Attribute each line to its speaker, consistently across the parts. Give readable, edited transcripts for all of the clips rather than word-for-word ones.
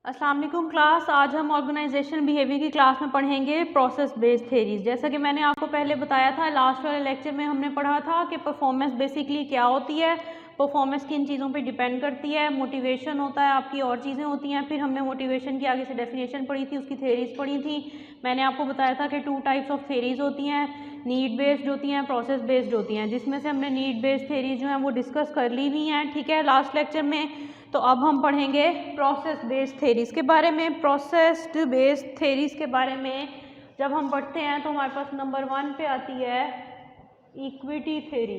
Speaker 1: अस्सलाम वालेकुम क्लास। आज हम ऑर्गेनाइजेशन बिहेवियर की क्लास में पढ़ेंगे प्रोसेस बेस्ड थेरीज। जैसा कि मैंने आपको पहले बताया था, लास्ट वाले लेक्चर में हमने पढ़ा था कि परफॉर्मेंस बेसिकली क्या होती है, परफॉर्मेंस किन चीज़ों पे डिपेंड करती है, मोटिवेशन होता है, आपकी और चीज़ें होती हैं। फिर हमने मोटिवेशन की आगे से डेफिनेशन पढ़ी थी, उसकी थेरीज पढ़ी थी। मैंने आपको बताया था कि 2 टाइप्स ऑफ थेरीज होती हैं, नीड बेस्ड होती हैं, प्रोसेस बेस्ड होती हैं, जिसमें से हमने नीड बेस्ड थेरीज जो हैं वो डिस्कस कर ली हुई हैं, ठीक है, लास्ट लेक्चर में। तो अब हम पढ़ेंगे प्रोसेस बेस्ड थेरीज के बारे में। प्रोसेस्ड बेस्ड थेरीज के बारे में जब हम पढ़ते हैं तो हमारे पास नंबर 1 पे आती है इक्विटी थेरी।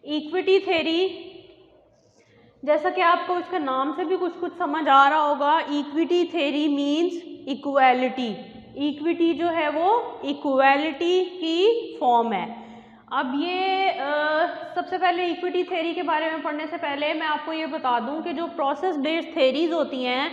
Speaker 1: इक्विटी थेरी, जैसा कि आपको इसके नाम से भी कुछ समझ आ रहा होगा, equity theory means equality. Equity जो है वो इक्वालिटी की फॉर्म है। अब ये सबसे पहले इक्विटी थेरी के बारे में पढ़ने से पहले मैं आपको ये बता दूं कि जो प्रोसेस बेस्ड थेरीज होती हैं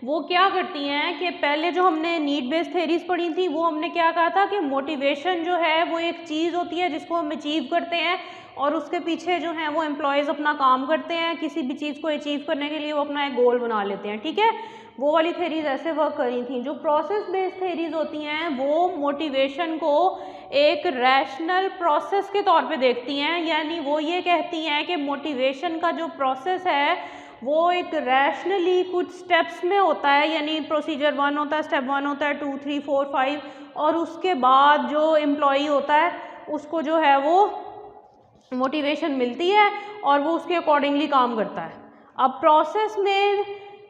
Speaker 1: वो क्या करती हैं कि पहले जो हमने नीड बेस्ड थेरीज पढ़ी थी वो हमने क्या कहा था कि मोटिवेशन जो है वो एक चीज़ होती है जिसको हम अचीव करते हैं और उसके पीछे जो है वो एम्प्लॉयज़ अपना काम करते हैं, किसी भी चीज़ को अचीव करने के लिए वो अपना एक गोल बना लेते हैं, ठीक है। वो वाली थेरीज ऐसे वर्क करी थी। जो प्रोसेस बेस्ड थेरीज होती हैं वो मोटिवेशन को एक रैशनल प्रोसेस के तौर पे देखती हैं, यानी वो ये कहती हैं कि मोटिवेशन का जो प्रोसेस है वो एक रैशनली कुछ स्टेप्स में होता है, यानी प्रोसीजर 1 होता है, स्टेप 1 होता है, 2, 3, 4, 5, और उसके बाद जो एम्प्लॉई होता है उसको जो है वो मोटिवेशन मिलती है और वो उसके अकॉर्डिंगली काम करता है। अब प्रोसेस में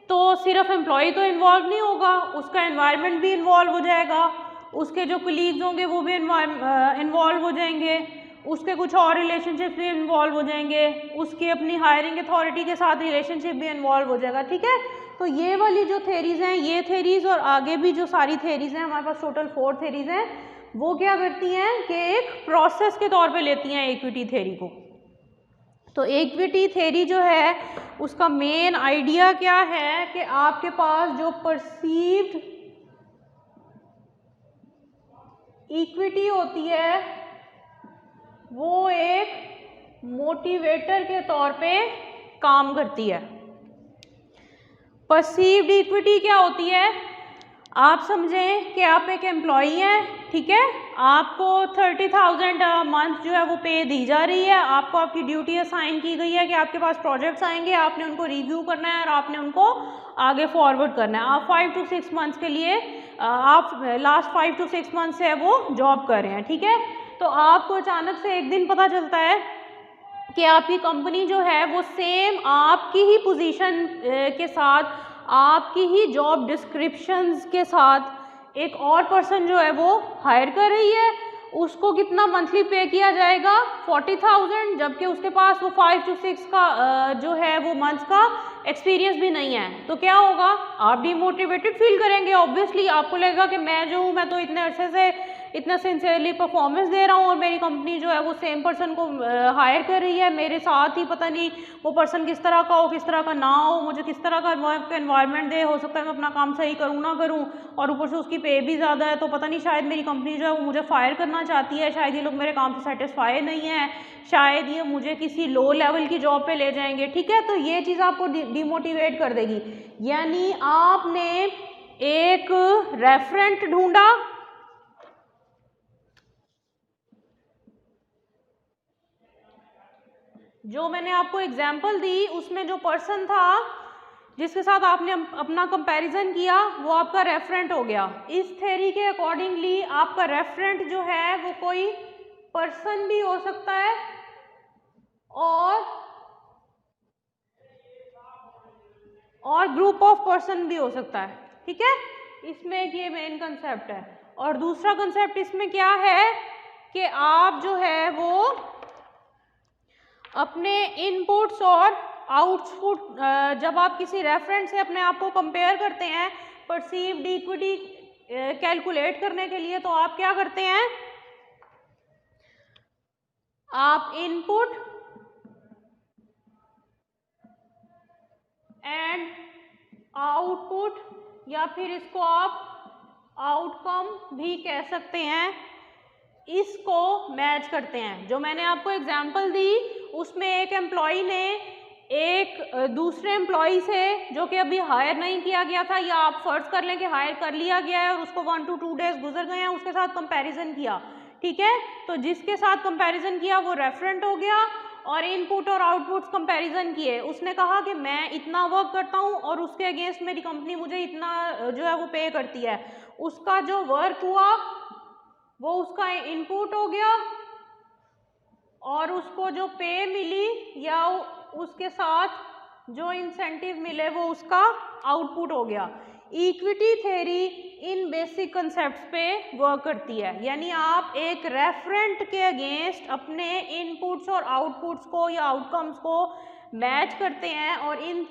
Speaker 1: तो सिर्फ एम्प्लॉय तो इन्वॉल्व नहीं होगा, उसका एनवायरनमेंट भी इन्वॉल्व हो जाएगा, उसके जो कलीग्स होंगे वो भी इन्वॉल्व हो जाएंगे, उसके कुछ और रिलेशनशिप भी इन्वॉल्व हो जाएंगे, उसकी अपनी हायरिंग अथॉरिटी के साथ रिलेशनशिप भी इन्वॉल्व हो जाएगा, ठीक है। तो ये वाली जो थेरीज हैं, ये थेरीज और आगे भी जो सारी थेरीज हैं, हमारे पास टोटल 4 थेरीज हैं, वो क्या करती हैं कि एक प्रोसेस के तौर पे लेती हैं इक्विटी थेरी को। तो इक्विटी थेरी जो है उसका मेन आइडिया क्या है कि आपके पास जो परसीव्ड इक्विटी होती है वो एक मोटिवेटर के तौर पे काम करती है। परसीव्ड इक्विटी क्या होती है? आप समझें कि आप एक एम्प्लॉई हैं, ठीक है, आपको 30,000 मंथ जो है वो पे दी जा रही है, आपको आपकी ड्यूटी असाइन की गई है कि आपके पास प्रोजेक्ट्स आएंगे, आपने उनको रिव्यू करना है और आपने उनको आगे फॉरवर्ड करना है। आप 5 to 6 मंथ्स के लिए आप लास्ट 5 to 6 मंथ से वो जॉब कर रहे हैं, ठीक है। तो आपको अचानक से एक दिन पता चलता है कि आपकी कंपनी जो है वो सेम आपकी ही पोजीशन के साथ, आपकी ही जॉब डिस्क्रिप्शंस के साथ एक और पर्सन जो है वो हायर कर रही है। उसको कितना मंथली पे किया जाएगा? 40,000, जबकि उसके पास वो 5 to 6 का जो है वो मंथ का एक्सपीरियंस भी नहीं है। तो क्या होगा? आप डिमोटिवेटेड फील करेंगे। ऑब्वियसली आपको लगेगा कि मैं जो हूँ, मैं तो इतने अरसे से इतना सिंसियरली परफॉर्मेंस दे रहा हूँ और मेरी कंपनी जो है वो सेम पर्सन को हायर कर रही है, मेरे साथ ही पता नहीं वो पर्सन किस तरह का हो, किस तरह का ना हो, मुझे किस तरह का एनवायरनमेंट दे, हो सकता है मैं अपना काम सही करूँ ना करूँ, और ऊपर से उसकी पे भी ज़्यादा है, तो पता नहीं शायद मेरी कंपनी जो है वो मुझे फायर करना चाहती है, शायद ये लोग मेरे काम से सेटिस्फाई नहीं है, शायद ये मुझे किसी लो लेवल की जॉब पे ले जाएंगे, ठीक है। तो ये चीज़ आपको डिमोटिवेट कर देगी। यानी आपने एक रेफरेंट ढूंढा, जो मैंने आपको एग्जाम्पल दी उसमें जो पर्सन था जिसके साथ आपने अपना कंपैरिजन किया वो आपका रेफरेंट हो गया। इस थ्योरी के अकॉर्डिंगली आपका रेफरेंट जो है वो कोई पर्सन भी हो सकता है और ग्रुप ऑफ पर्सन भी हो सकता है, ठीक है। इसमें ये मेन कंसेप्ट है। और दूसरा कंसेप्ट इसमें क्या है कि आप जो है वो अपने इनपुट्स और आउटपुट, जब आप किसी रेफरेंस से अपने आप को कंपेयर करते हैं परसीव्ड इक्विटी कैलकुलेट करने के लिए, तो आप क्या करते हैं? आप इनपुट एंड आउटपुट, या फिर इसको आप आउटकम भी कह सकते हैं, इसको मैच करते हैं। जो मैंने आपको एग्जाम्पल दी उसमें एक एम्प्लॉई ने एक दूसरे एम्प्लॉई से, जो कि अभी हायर नहीं किया गया था, या आप फर्ज कर लें कि हायर कर लिया गया है और उसको 1 to 2 डेज गुजर गए हैं, उसके साथ कंपैरिजन किया, ठीक है। तो जिसके साथ कंपैरिजन किया वो रेफरेंट हो गया, और इनपुट और आउटपुट कंपैरिजन किए। उसने कहा कि मैं इतना वर्क करता हूँ और उसके अगेंस्ट मेरी कंपनी मुझे इतना जो है वो पे करती है। उसका जो वर्क हुआ वो उसका इनपुट हो गया, और उसको जो पे मिली या उसके साथ जो इंसेंटिव मिले वो उसका आउटपुट हो गया। इक्विटी थ्योरी इन बेसिक कंसेप्ट्स पे वर्क करती है, यानी आप एक रेफरेंट के अगेंस्ट अपने इनपुट्स और आउटपुट्स को या आउटकम्स को मैच करते हैं, और इन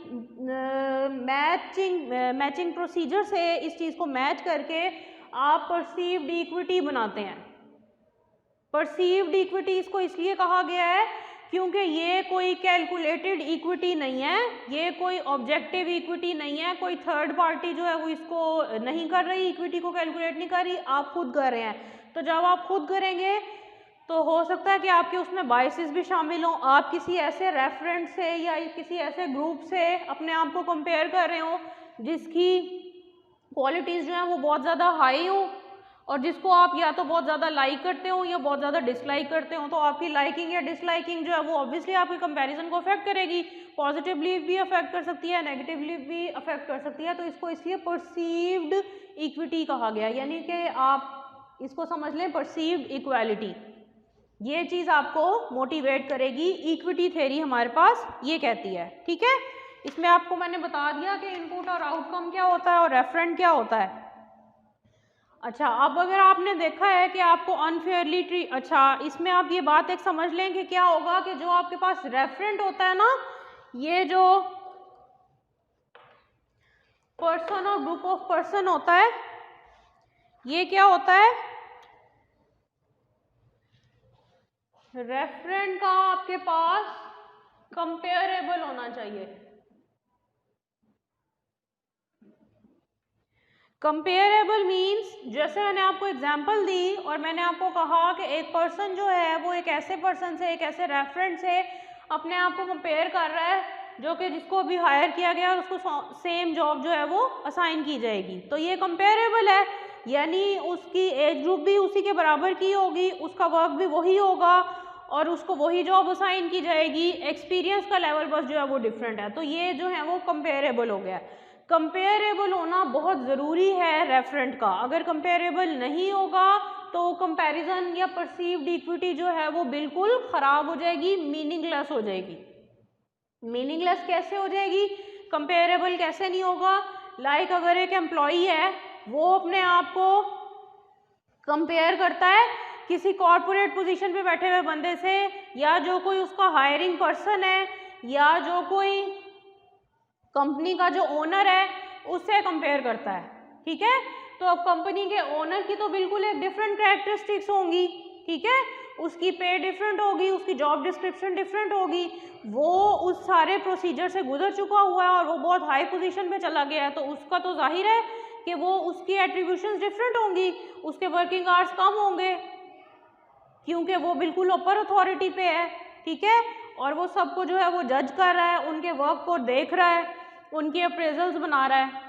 Speaker 1: मैचिंग प्रोसीजर से इस चीज़ को मैच करके आप परसीव्ड इक्विटी बनाते हैं। परसीव्ड इक्विटी इसको इसलिए कहा गया है क्योंकि ये कोई कैलकुलेटेड इक्विटी नहीं है, ये कोई ऑब्जेक्टिव इक्विटी नहीं है, कोई थर्ड पार्टी जो है वो इसको नहीं कर रही, इक्विटी को कैलकुलेट नहीं कर रही, आप खुद कर रहे हैं। तो जब आप खुद करेंगे तो हो सकता है कि आपके उसमें बायसेस भी शामिल हों, आप किसी ऐसे रेफरेंस से या किसी ऐसे ग्रुप से अपने आप को कंपेयर कर रहे हो जिसकी क्वालिटीज़ जो हैं वो बहुत ज़्यादा हाई हो, और जिसको आप या तो बहुत ज़्यादा लाइक करते हो या बहुत ज़्यादा डिसलाइक करते हो। तो आपकी लाइकिंग या डिसलाइकिंग जो है वो ऑब्वियसली आपके कंपैरिजन को अफेक्ट करेगी, पॉजिटिवली भी अफेक्ट कर सकती है, नेगेटिवली भी अफेक्ट कर सकती है। तो इसको इसलिए परसीव्ड इक्विटी कहा गया, यानी कि आप इसको समझ लें परसीव्ड इक्वालिटी। ये चीज़ आपको मोटिवेट करेगी, इक्विटी थ्योरी हमारे पास ये कहती है, ठीक है। इसमें आपको मैंने बता दिया कि इनपुट और आउटकम क्या होता है और रेफरेंट क्या होता है। अच्छा, अब अगर आपने देखा है कि आपको अनफेयरली अच्छा, इसमें आप ये बात एक समझ लें कि क्या होगा कि जो आपके पास रेफरेंट होता है ना, ये जो पर्सन और ग्रुप ऑफ पर्सन होता है, ये क्या होता है, रेफरेंट का आपके पास कंपेरेबल होना चाहिए। कंपेरेबल मीन्स, जैसे मैंने आपको एग्जांपल दी और मैंने आपको कहा कि एक पर्सन जो है वो एक ऐसे पर्सन से, एक ऐसे रेफरेंट से अपने आप को कंपेयर कर रहा है जो कि जिसको भी हायर किया गया और उसको सेम जॉब जो है वो असाइन की जाएगी। तो ये कंपेरेबल है, यानी उसकी एज ग्रुप भी उसी के बराबर की होगी, उसका वर्क भी वही होगा और उसको वही जॉब असाइन की जाएगी, एक्सपीरियंस का लेवल बस जो है वो डिफरेंट है। तो ये जो है वो कंपेरेबल हो गया। कंपेरेबल होना बहुत ज़रूरी है रेफरेंट का, अगर कंपेरेबल नहीं होगा तो कंपैरिजन या परसीव्ड इक्विटी जो है वो बिल्कुल ख़राब हो जाएगी, मीनिंगलेस हो जाएगी। मीनिंगलेस कैसे हो जाएगी, कंपेरेबल कैसे नहीं होगा। लाइक अगर एक एम्प्लॉई है वो अपने आप को कंपेयर करता है किसी कॉर्पोरेट पोजीशन पे बैठे हुए बंदे से, या जो कोई उसका हायरिंग पर्सन है, या जो कोई कंपनी का जो ओनर है उससे कंपेयर करता है, ठीक है। तो अब कंपनी के ओनर की तो बिल्कुल एक डिफरेंट कैरेक्टरिस्टिक्स होंगी, ठीक है, उसकी पे डिफरेंट होगी, उसकी जॉब डिस्क्रिप्शन डिफरेंट होगी, वो उस सारे प्रोसीजर से गुजर चुका हुआ है और वो बहुत हाई पोजीशन पे चला गया है, तो उसका तो जाहिर है कि वो उसकी एट्रीब्यूशंस डिफरेंट होंगी, उसके वर्किंग आवर्स कम होंगे क्योंकि वो बिल्कुल अपर अथॉरिटी पे है, ठीक है, और वो सबको जो है वो जज कर रहा है, उनके वर्क को देख रहा है, उनके अप्रेजल्स बना रहा है।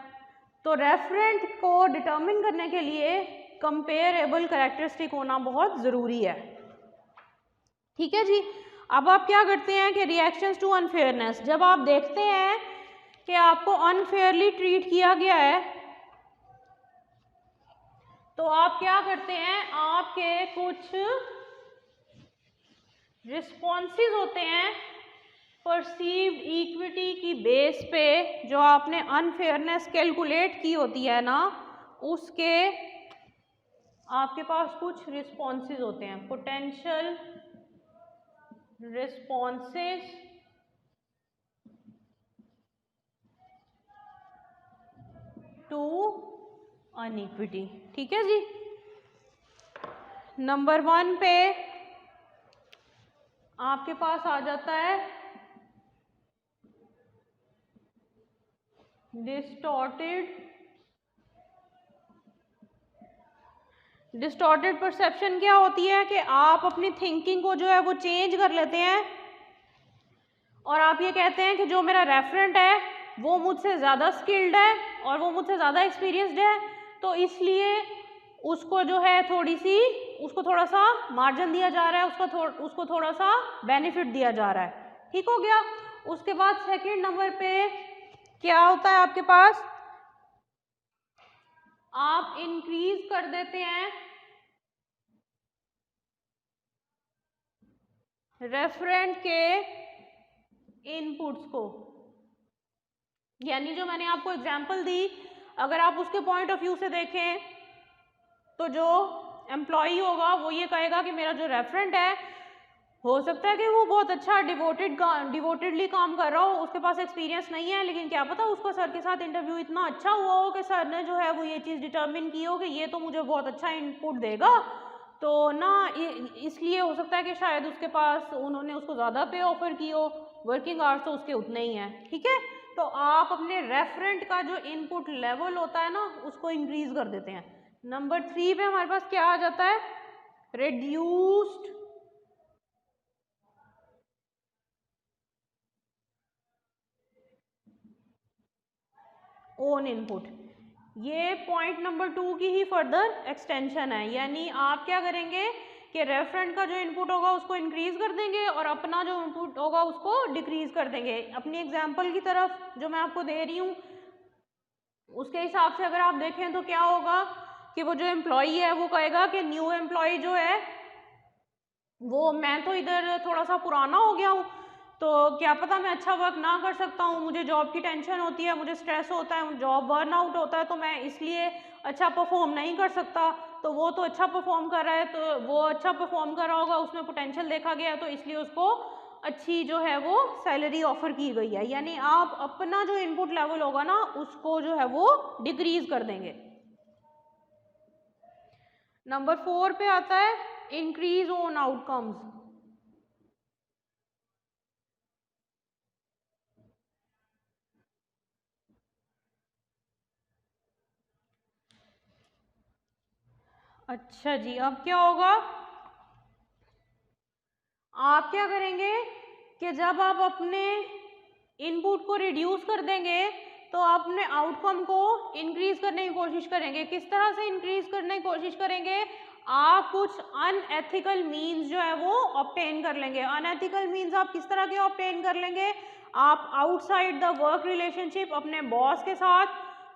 Speaker 1: तो रेफरेंट को डिटर्मिन करने के लिए कंपेरेबल कैरेक्टरिस्टिक होना बहुत ज़रूरी है, ठीक है जी। अब आप क्या करते हैं कि रिएक्शंस टू अनफेयरनेस, जब आप देखते हैं कि आपको अनफेयरली ट्रीट किया गया है तो आप क्या करते हैं, आपके कुछ रिस्पॉन्सेज होते हैं परसीव्ड इक्विटी की बेस पे, जो आपने अनफेयरनेस कैलकुलेट की होती है ना, उसके आपके पास कुछ रिस्पॉन्सेज होते हैं, पोटेंशियल रिस्पॉन्सेज टू अनइक्विटी, ठीक है जी। नंबर 1 पे आपके पास आ जाता है डिस्टॉर्टेड परसेप्शन। क्या होती है कि आप अपनी थिंकिंग को जो है वो चेंज कर लेते हैं और आप ये कहते हैं कि जो मेरा रेफरेंट है वो मुझसे ज़्यादा स्किल्ड है और वो मुझसे ज़्यादा एक्सपीरियंसड है, तो इसलिए उसको जो है उसको थोड़ा सा मार्जिन दिया जा रहा है, उसको थोड़ा सा बेनिफिट दिया जा रहा है। ठीक हो गया। उसके बाद सेकंड नंबर पे क्या होता है आपके पास, आप इंक्रीज कर देते हैं रेफरेंट के इनपुट्स को। यानी जो मैंने आपको एग्जांपल दी, अगर आप उसके पॉइंट ऑफ व्यू से देखें तो जो एम्प्लॉई होगा वो ये कहेगा कि मेरा जो रेफरेंट है, हो सकता है कि वो बहुत अच्छा डिवोटेडली काम कर रहा हो, उसके पास एक्सपीरियंस नहीं है, लेकिन क्या पता उसका सर के साथ इंटरव्यू इतना अच्छा हुआ हो कि सर ने जो है वो ये चीज़ डिटर्मिन की हो कि ये तो मुझे बहुत अच्छा इनपुट देगा, तो ना इसलिए हो सकता है कि शायद उसके पास उन्होंने उसको ज़्यादा पे ऑफर की हो, वर्किंग आवर्स तो उसके उतने ही हैं। ठीक है, तो आप अपने रेफरेंट का जो इनपुट लेवल होता है ना उसको इंक्रीज कर देते हैं। नंबर 3 पे हमारे पास क्या आ जाता है, रिड्यूस्ड ओन इनपुट। ये पॉइंट नंबर 2 की ही फर्दर एक्सटेंशन है। यानी आप क्या करेंगे कि रेफरेंट का जो इनपुट होगा उसको इंक्रीज कर देंगे और अपना जो इनपुट होगा उसको डिक्रीज कर देंगे। अपनी एग्जांपल की तरफ जो मैं आपको दे रही हूँ उसके हिसाब से अगर आप देखें तो क्या होगा कि वो जो एम्प्लॉई है वो कहेगा कि न्यू एम्प्लॉई जो है वो, मैं तो इधर थोड़ा सा पुराना हो गया हूँ, तो क्या पता मैं अच्छा वर्क ना कर सकता हूँ, मुझे जॉब की टेंशन होती है, मुझे स्ट्रेस होता है, जॉब बर्नआउट होता है, तो मैं इसलिए अच्छा परफॉर्म नहीं कर सकता। तो वो तो अच्छा परफॉर्म कर रहा है, तो वो अच्छा परफॉर्म कर रहा होगा, उसमें पोटेंशियल देखा गया, तो इसलिए उसको अच्छी जो है वो सैलरी ऑफर की गई है। यानी आप अपना जो इनपुट लेवल होगा ना उसको जो है वो डिक्रीज कर देंगे। नंबर 4 पे आता है इंक्रीज ऑन आउटकम्स। अच्छा जी, अब क्या होगा, आप क्या करेंगे कि जब आप अपने इनपुट को रिड्यूस कर देंगे तो आप अपने आउटकम को इंक्रीज करने की कोशिश करेंगे। किस तरह से इंक्रीज करने की कोशिश करेंगे, आप कुछ अनएथिकल मीन्स जो है वो ऑब्टेन कर लेंगे। अनएथिकल मीन्स आप किस तरह के ऑब्टेन कर लेंगे, आप आउटसाइड द वर्क रिलेशनशिप अपने बॉस के साथ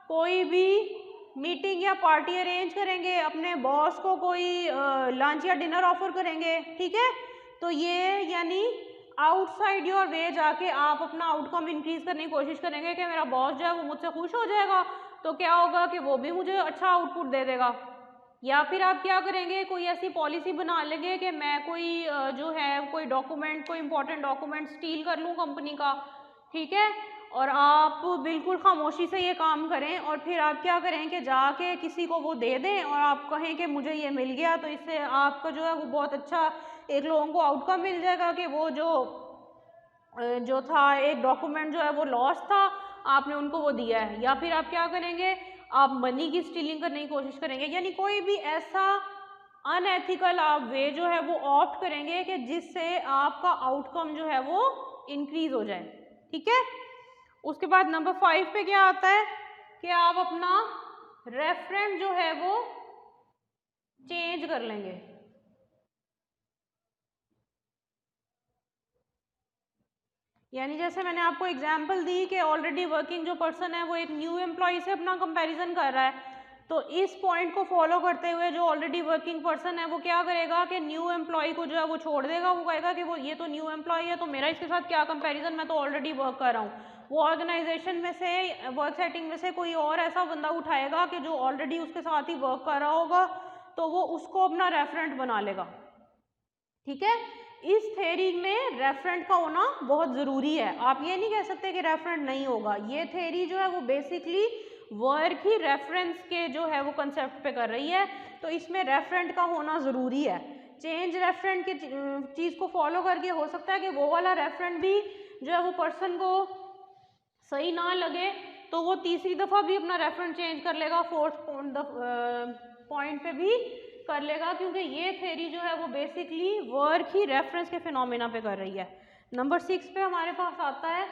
Speaker 1: कोई भी मीटिंग या पार्टी अरेंज करेंगे, अपने बॉस को कोई लंच या डिनर ऑफर करेंगे। ठीक है, तो ये यानी आउटसाइड योर वे जाके आप अपना आउटकम इंक्रीज करने की कोशिश करेंगे कि मेरा बॉस जो है वो मुझसे खुश हो जाएगा, तो क्या होगा कि वो भी मुझे अच्छा आउटपुट दे देगा। या फिर आप क्या करेंगे, कोई ऐसी पॉलिसी बना लेंगे कि मैं कोई जो है कोई डॉक्यूमेंट, कोई इंपॉर्टेंट डॉक्यूमेंट स्टील कर लूँ कंपनी का। ठीक है, और आप बिल्कुल खामोशी से ये काम करें और फिर आप क्या करें कि जाके किसी को वो दे दें और आप कहें कि मुझे ये मिल गया, तो इससे आपका जो है वो बहुत अच्छा एक लोगों को आउटकम मिल जाएगा कि वो जो था एक डॉक्यूमेंट जो है वो लॉस था, आपने उनको वो दिया है। या फिर आप क्या करेंगे, आप मनी की स्टीलिंग करने की कोशिश करेंगे। यानी कोई भी ऐसा अनएथिकल आप वे जो है वो ऑप्ट करेंगे कि जिससे आपका आउटकम जो है वो इंक्रीज हो जाए। ठीक है, उसके बाद नंबर 5 पे क्या आता है कि आप अपना रेफरेंस जो है वो चेंज कर लेंगे। यानी जैसे मैंने आपको एग्जांपल दी कि ऑलरेडी वर्किंग जो पर्सन है वो एक न्यू एम्प्लॉय से अपना कंपैरिजन कर रहा है, तो इस पॉइंट को फॉलो करते हुए जो ऑलरेडी वर्किंग पर्सन है वो क्या करेगा कि न्यू एम्प्लॉय को जो है वो छोड़ देगा। वो कहेगा कि वो ये तो न्यू एम्प्लॉय है, तो मेरा इसके साथ क्या कंपैरिजन, मैं तो ऑलरेडी वर्क कर रहा हूँ। वो ऑर्गेनाइजेशन में से, वर्क सेटिंग में से कोई और ऐसा बंदा उठाएगा कि जो ऑलरेडी उसके साथ ही वर्क कर रहा होगा, तो वो उसको अपना रेफरेंट बना लेगा। ठीक है, इस थ्योरी में रेफरेंट का होना बहुत ज़रूरी है। आप ये नहीं कह सकते कि रेफरेंट नहीं होगा। ये थ्योरी जो है वो बेसिकली वर्क ही रेफरेंस के जो है वो कंसेप्ट पे कर रही है, तो इसमें रेफरेंट का होना ज़रूरी है। चेंज रेफरेंट की चीज़ को फॉलो करके हो सकता है कि वो वाला रेफरेंट भी जो है वो पर्सन को सही ना लगे, तो वो तीसरी दफ़ा भी अपना रेफरेंस चेंज कर लेगा, फोर्थ पॉइंट पे भी कर लेगा, क्योंकि ये थ्योरी जो है वो बेसिकली वर्क ही रेफरेंस के फिनोमेना पे कर रही है। नंबर 6 पे हमारे पास आता है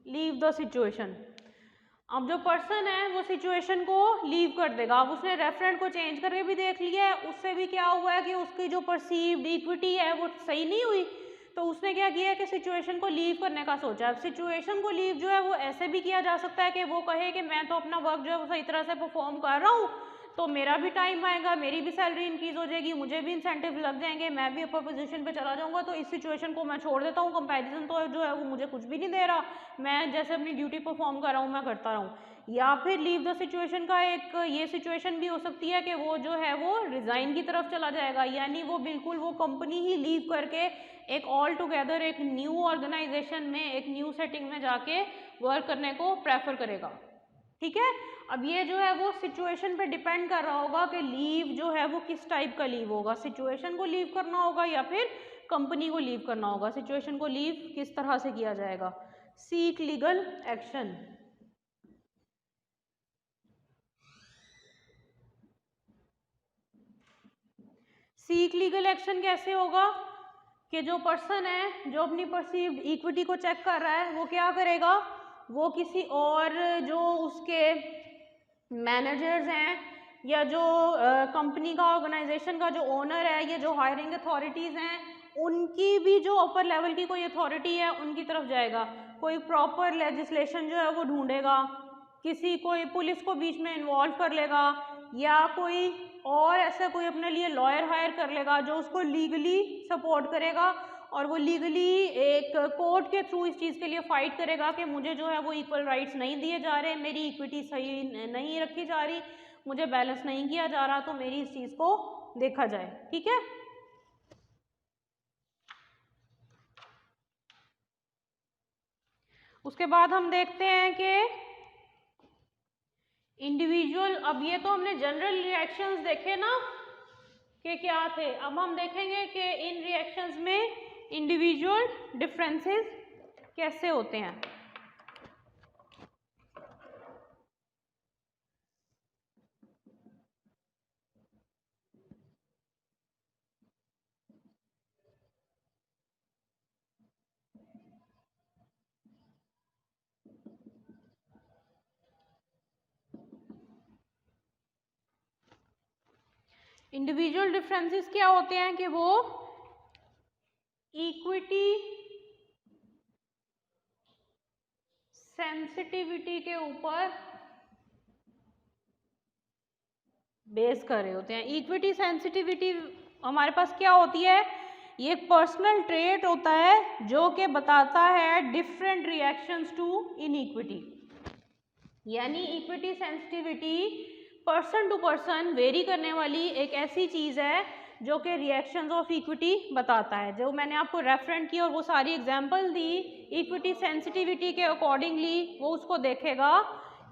Speaker 1: लीव द सिचुएशन। अब जो पर्सन है वो सिचुएशन को लीव कर देगा। अब उसने रेफरेंट को चेंज करके भी देख लिया है, उससे भी क्या हुआ है कि उसकी जो परसीव्ड इक्विटी है वो सही नहीं हुई, तो उसने क्या किया कि सिचुएशन को लीव करने का सोचा। अब सिचुएशन को लीव जो है वो ऐसे भी किया जा सकता है कि वो कहे कि मैं तो अपना वर्क जो है वो सही तरह से परफॉर्म कर रहा हूँ, तो मेरा भी टाइम आएगा, मेरी भी सैलरी इंक्रीज हो जाएगी, मुझे भी इंसेंटिव लग जाएंगे, मैं भी अपर पोजीशन पे चला जाऊंगा, तो इस सिचुएशन को मैं छोड़ देता हूँ। कंपैरिजन तो जो है वो मुझे कुछ भी नहीं दे रहा, मैं जैसे अपनी ड्यूटी परफॉर्म कर रहा हूँ मैं करता रहूँ। या फिर लीव द सिचुएशन का एक ये सिचुएशन भी हो सकती है कि वो जो है वो रिज़ाइन की तरफ चला जाएगा, यानी वो बिल्कुल वो कंपनी ही लीव करके एक ऑल टुगेदर एक न्यू ऑर्गेनाइजेशन में एक न्यू सेटिंग में जाके वर्क करने को प्रेफर करेगा। ठीक है, अब ये जो है वो सिचुएशन पे डिपेंड कर रहा होगा कि लीव जो है वो किस टाइप का लीव होगा, सिचुएशन को लीव करना होगा या फिर कंपनी को लीव करना होगा। सिचुएशन को लीव किस तरह से किया जाएगा, seek legal action. Seek legal action कैसे होगा कि जो पर्सन है जो अपनी परसीव्ड इक्विटी को चेक कर रहा है वो क्या करेगा, वो किसी और जो उसके मैनेजर्स हैं या जो कंपनी का ऑर्गेनाइजेशन का जो ओनर है या जो हायरिंग अथॉरिटीज़ हैं उनकी भी जो अपर लेवल की कोई अथॉरिटी है उनकी तरफ जाएगा, कोई प्रॉपर लेजिस्लेशन जो है वो ढूंढेगा, किसी कोई पुलिस को बीच में इन्वॉल्व कर लेगा या कोई और ऐसा कोई अपने लिए लॉयर हायर कर लेगा जो उसको लीगली सपोर्ट करेगा और वो लीगली एक कोर्ट के थ्रू इस चीज़ के लिए फाइट करेगा कि मुझे जो है वो इक्वल राइट्स नहीं दिए जा रहे, मेरी इक्विटी सही नहीं रखी जा रही, मुझे बैलेंस नहीं किया जा रहा, तो मेरी इस चीज़ को देखा जाए। ठीक है, उसके बाद हम देखते हैं कि इंडिविजुअल, अब ये तो हमने जनरल रिएक्शंस देखे ना कि क्या थे, अब हम देखेंगे कि इन रिएक्शंस में इंडिविजुअल डिफरेंसेस कैसे होते हैं। इंडिविजुअल डिफरेंसेस क्या होते हैं कि वो इक्विटी सेंसिटिविटी के ऊपर बेस कर रहे होते हैं। इक्विटी सेंसिटिविटी हमारे पास क्या होती है, ये एक पर्सनल ट्रेट होता है जो कि बताता है डिफरेंट रिएक्शंस टू इनइक्विटी, यानी equity sensitivity person to person very करने वाली एक ऐसी चीज़ है जो कि रिएक्शंस ऑफ इक्विटी बताता है। जो मैंने आपको रेफरेंट की और वो सारी एग्जांपल दी इक्विटी सेंसिटिविटी के अकॉर्डिंगली, वो उसको देखेगा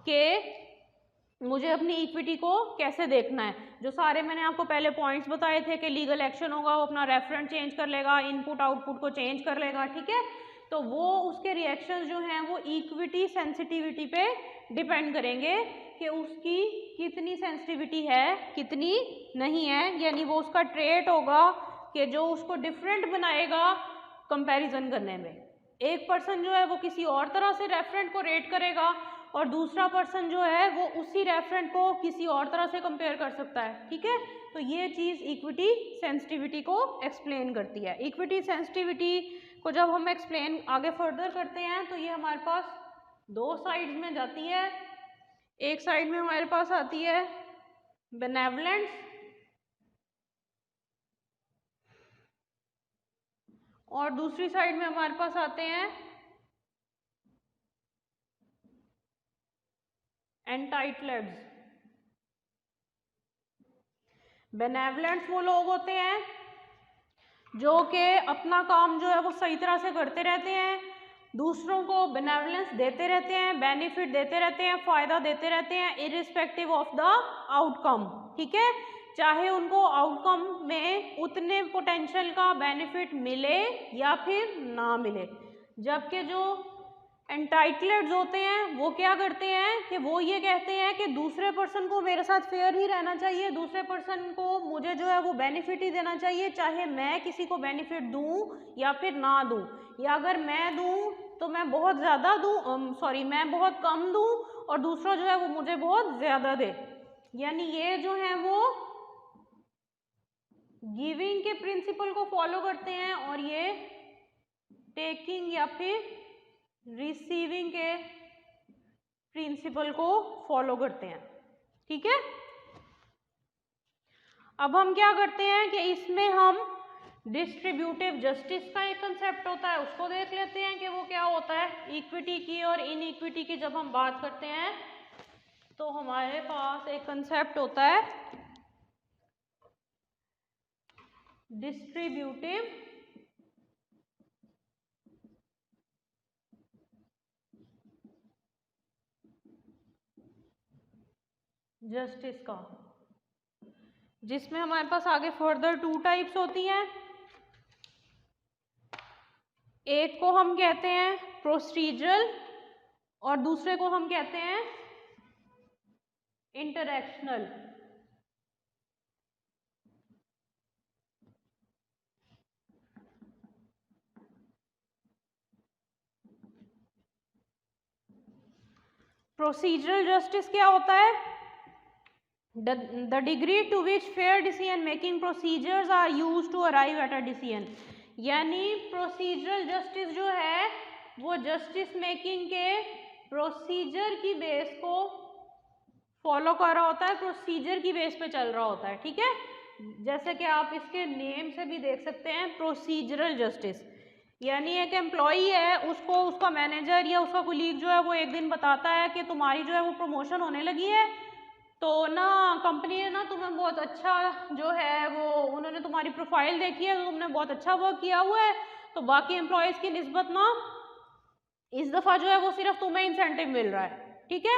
Speaker 1: कि मुझे अपनी इक्विटी को कैसे देखना है। जो सारे मैंने आपको पहले पॉइंट्स बताए थे कि लीगल एक्शन होगा, वो अपना रेफरेंट चेंज कर लेगा, इनपुट आउटपुट को चेंज कर लेगा, ठीक है, तो वो उसके रिएक्शंस जो हैं वो इक्विटी सेंसिटिविटी पे डिपेंड करेंगे कि उसकी कितनी सेंसिटिविटी है कितनी नहीं है, यानी वो उसका ट्रेट होगा कि जो उसको डिफरेंट बनाएगा कंपैरिजन करने में। एक पर्सन जो है वो किसी और तरह से रेफरेंट को रेट करेगा और दूसरा पर्सन जो है वो उसी रेफरेंट को किसी और तरह से कंपेयर कर सकता है। ठीक है, तो ये चीज़ इक्विटी सेंसिटिविटी को एक्सप्लेन करती है। इक्विटी सेंसिटिविटी को जब हम एक्सप्लेन आगे फर्दर करते हैं तो ये हमारे पास दो साइड्स में जाती है। एक साइड में हमारे पास आती है बेनेवलेंस और दूसरी साइड में हमारे पास आते हैं एंटाइटल्ड्स। बेनेवलेंट्स वो लोग होते हैं जो कि अपना काम जो है वो सही तरह से करते रहते हैं, दूसरों को बेनेवलेंस देते रहते हैं, बेनिफिट देते रहते हैं, फ़ायदा देते रहते हैं इरिस्पेक्टिव ऑफ द आउटकम। ठीक है, चाहे उनको आउटकम में उतने पोटेंशियल का बेनिफिट मिले या फिर ना मिले। जबकि जो एंटाइटल्ड होते हैं वो क्या करते हैं कि वो ये कहते हैं कि दूसरे पर्सन को मेरे साथ फेयर ही रहना चाहिए, दूसरे पर्सन को मुझे जो है वो बेनिफिट ही देना चाहिए, चाहे मैं किसी को बेनिफिट दूं या फिर ना दूं, या अगर मैं दूं तो मैं बहुत ज़्यादा दूं, मैं बहुत कम दूं और दूसरा जो है वो मुझे बहुत ज़्यादा दे। यानी ये जो है वो गिविंग के प्रिंसिपल को फॉलो करते हैं और ये टेकिंग या फिर रिसीविंग के प्रिंसिपल को फॉलो करते हैं। ठीक है, अब हम क्या करते हैं कि इसमें हम डिस्ट्रीब्यूटिव जस्टिस का एक कंसेप्ट होता है उसको देख लेते हैं कि वो क्या होता है। इक्विटी की और इनइक्विटी की जब हम बात करते हैं तो हमारे पास एक कंसेप्ट होता है डिस्ट्रीब्यूटिव जस्टिस का, जिसमें हमारे पास आगे फर्दर 2 टाइप्स होती हैं। एक को हम कहते हैं प्रोसीजरल और दूसरे को हम कहते हैं इंटरैक्शनल। प्रोसीजरल जस्टिस क्या होता है? The degree to which fair decision making procedures are used to arrive at a decision। यानी प्रोसीजरल जस्टिस जो है वो जस्टिस मेकिंग के प्रोसीजर की बेस को फॉलो कर रहा होता है, प्रोसीजर की बेस पे चल रहा होता है। ठीक है, जैसे कि आप इसके नेम से भी देख सकते हैं प्रोसीजरल जस्टिस, यानी एक एम्प्लॉई है उसको उसका मैनेजर या उसका कोलीग जो है वो एक दिन बताता है कि तुम्हारी जो है वो प्रमोशन होने लगी है, तो ना कंपनी ने ना तुम्हें बहुत अच्छा जो है वो उन्होंने तुम्हारी प्रोफाइल देखी है तो तुमने बहुत अच्छा वर्क किया हुआ है, तो बाकी एम्प्लॉयज़ की निस्बत ना इस दफ़ा जो है वो सिर्फ तुम्हें इंसेंटिव मिल रहा है। ठीक है,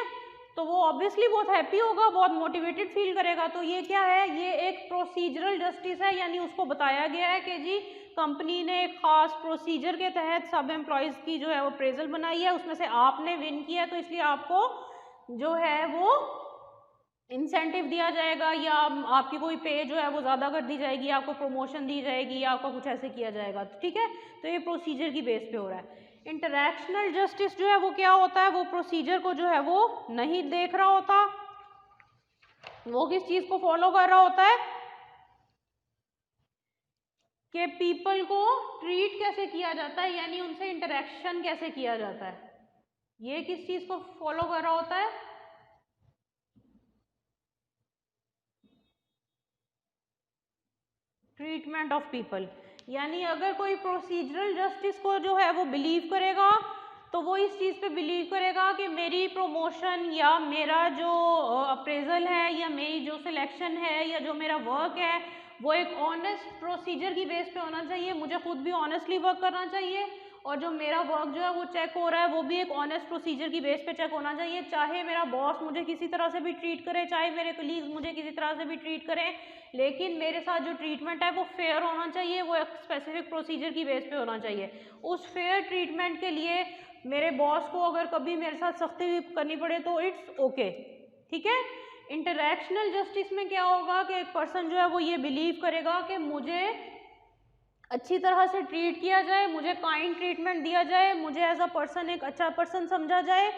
Speaker 1: तो वो ऑब्वियसली बहुत हैप्पी होगा, बहुत मोटिवेटेड फील करेगा। तो ये क्या है, ये एक प्रोसीजरल जस्टिस है, यानी उसको बताया गया है कि जी कंपनी ने एक खास प्रोसीजर के तहत सब एम्प्लॉयज़ की जो है वो अप्रेजल बनाई है, उसमें से आपने विन किया है तो इसलिए आपको जो है वो इंसेंटिव दिया जाएगा या आपकी कोई पे जो है वो ज़्यादा कर दी जाएगी, आपको प्रमोशन दी जाएगी या आपका कुछ ऐसे किया जाएगा। ठीक है, तो ये प्रोसीजर की बेस पे हो रहा है। इंटरैक्शनल जस्टिस जो है वो क्या होता है, वो प्रोसीजर को जो है वो नहीं देख रहा होता, वो किस चीज़ को फॉलो कर रहा होता है कि पीपल को ट्रीट कैसे किया जाता है, यानी उनसे इंटरैक्शन कैसे किया जाता है, ये किस चीज़ को फॉलो कर रहा होता है, ट्रीटमेंट ऑफ पीपल। यानी अगर कोई प्रोसीजरल जस्टिस को जो है वो बिलीव करेगा तो वो इस चीज़ पे बिलीव करेगा कि मेरी प्रमोशन या मेरा जो अप्रेजल है या मेरी जो सिलेक्शन है या जो मेरा वर्क है वो एक ऑनेस्ट प्रोसीजर की बेस पे होना चाहिए, मुझे खुद भी ऑनेस्टली वर्क करना चाहिए और जो मेरा वर्क जो है वो चेक हो रहा है वो भी एक ऑनेस्ट प्रोसीजर की बेस पे चेक होना चाहिए। चाहे मेरा बॉस मुझे किसी तरह से भी ट्रीट करे, चाहे मेरे कलीग्स मुझे किसी तरह से भी ट्रीट करें, लेकिन मेरे साथ जो ट्रीटमेंट है वो फेयर होना चाहिए, वो एक स्पेसिफिक प्रोसीजर की बेस पे होना चाहिए। उस फेयर ट्रीटमेंट के लिए मेरे बॉस को अगर कभी मेरे साथ सख्ती भी करनी पड़े तो इट्स ओके। ठीक है, इंटरैक्शनल जस्टिस में क्या होगा कि एक पर्सन जो है वो ये बिलीव करेगा कि मुझे अच्छी तरह से ट्रीट किया जाए, मुझे काइंड ट्रीटमेंट दिया जाए, मुझे एज अ पर्सन एक अच्छा पर्सन समझा जाए,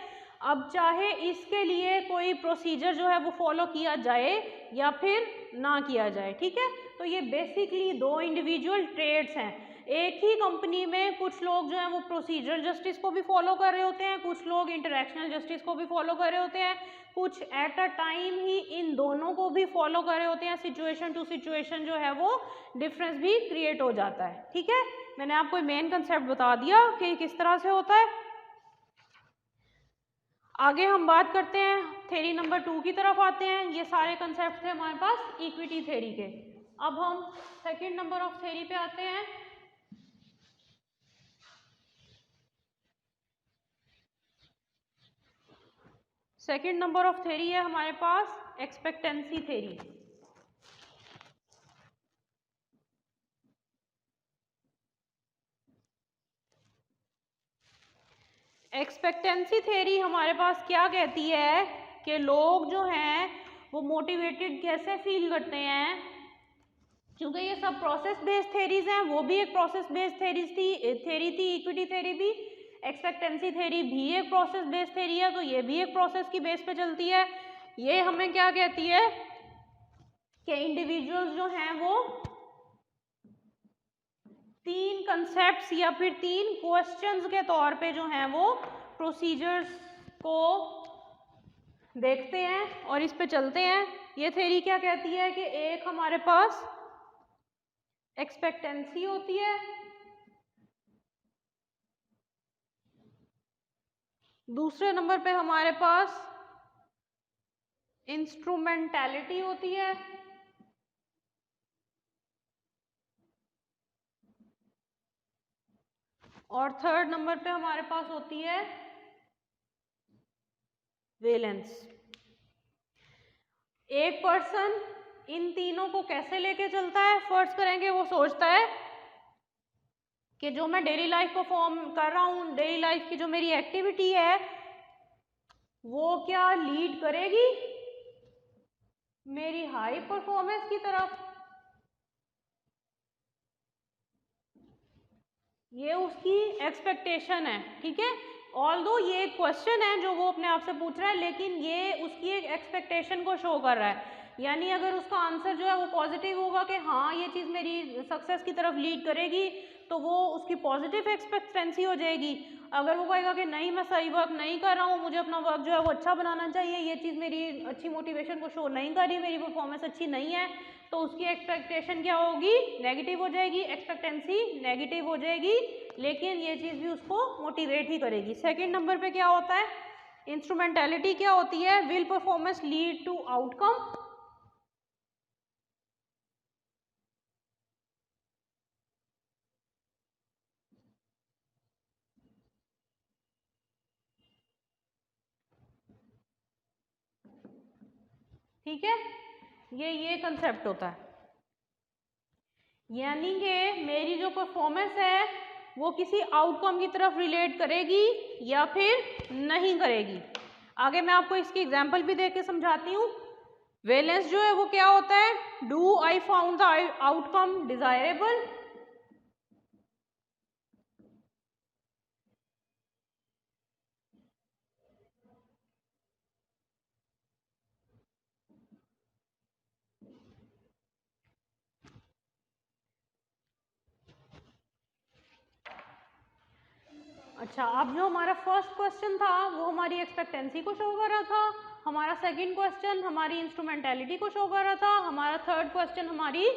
Speaker 1: अब चाहे इसके लिए कोई प्रोसीजर जो है वो फॉलो किया जाए या फिर ना किया जाए। ठीक है, तो ये बेसिकली दो इंडिविजुअल ट्रेड्स हैं। एक ही कंपनी में कुछ लोग जो हैं वो प्रोसीजरल जस्टिस को भी फॉलो कर रहे होते हैं, कुछ लोग इंटरैक्शनल जस्टिस को भी फॉलो कर रहे होते हैं, कुछ एट अ टाइम ही इन दोनों को भी फॉलो कर रहे होते हैं। सिचुएशन टू सिचुएशन जो है वो डिफरेंस भी क्रिएट हो जाता है। ठीक है, मैंने आपको मेन कंसेप्ट बता दिया कि किस तरह से होता है। आगे हम बात करते हैं थ्योरी नंबर 2 की तरफ आते हैं। ये सारे कंसेप्ट थे हमारे पास इक्विटी थ्योरी के। अब हम सेकंड नंबर ऑफ थ्योरी पे आते हैं। सेकंड नंबर ऑफ थ्योरी है हमारे पास एक्सपेक्टेंसी थ्योरी। एक्सपेक्टेंसी थ्योरी हमारे पास क्या कहती है कि लोग जो हैं वो मोटिवेटेड कैसे फील करते हैं, क्योंकि ये सब प्रोसेस बेस्ड थ्योरीज हैं, वो भी एक प्रोसेस बेस्ड थ्योरी थी इक्विटी थ्योरी भी, एक्सपेक्टेंसी थ्योरी भी एक प्रोसेस बेस्ड थ्योरी है, तो ये भी एक प्रोसेस की बेस पे चलती है। ये हमें क्या कहती है कि इंडिविजुअल्स जो हैं वो 3 कंसेप्ट्स या फिर 3 क्वेश्चंस के तौर पे जो हैं वो प्रोसीजर्स को देखते हैं और इस पे चलते हैं। ये थ्योरी क्या कहती है कि एक हमारे पास एक्सपेक्टेंसी होती है, दूसरे नंबर पे हमारे पास इंस्ट्रूमेंटैलिटी होती है, और थर्ड नंबर पे हमारे पास होती है वेलेंस। एक पर्सन इन तीनों को कैसे लेके चलता है, फर्स्ट करेंगे वो सोचता है कि जो मैं डेली लाइफ परफॉर्म कर रहा हूँ, डेली लाइफ की जो मेरी एक्टिविटी है वो क्या लीड करेगी मेरी हाई परफॉर्मेंस की तरफ। ये उसकी एक्सपेक्टेशन है, ठीक है। ऑल्दो ये एक क्वेश्चन है जो वो अपने आप से पूछ रहा है, लेकिन ये उसकी एक एक्सपेक्टेशन को शो कर रहा है। यानी अगर उसका आंसर जो है वो पॉजिटिव होगा कि हाँ ये चीज़ मेरी सक्सेस की तरफ लीड करेगी, तो वो उसकी पॉजिटिव एक्सपेक्टेंसी हो जाएगी। अगर वो कहेगा कि नहीं मैं सही वर्क नहीं कर रहा हूँ, मुझे अपना वर्क जो है वो अच्छा बनाना चाहिए, ये चीज़ मेरी अच्छी मोटिवेशन को शो नहीं कर रही, मेरी परफॉर्मेंस अच्छी नहीं है, तो उसकी एक्सपेक्टेशन क्या होगी, नेगेटिव हो जाएगी, एक्सपेक्टेंसी नेगेटिव हो जाएगी, लेकिन ये चीज़ भी उसको मोटिवेट ही करेगी। सेकंड नंबर पे क्या होता है, इंस्ट्रूमेंटैलिटी क्या होती है, will performance lead to outcome. ठीक है, ये कंसेप्ट होता है, यानी कि मेरी जो परफॉर्मेंस है वो किसी आउटकम की तरफ रिलेट करेगी या फिर नहीं करेगी। आगे मैं आपको इसकी एग्जांपल भी दे के समझाती हूँ। वेलेंस जो है वो क्या होता है, do I found the outcome desirable. अच्छा, अब जो हमारा फर्स्ट क्वेश्चन था वो हमारी एक्सपेक्टेंसी को शो कर रहा था, हमारा सेकंड क्वेश्चन हमारी इंस्ट्रूमेंटैलिटी को शो कर रहा था, हमारा थर्ड क्वेश्चन हमारी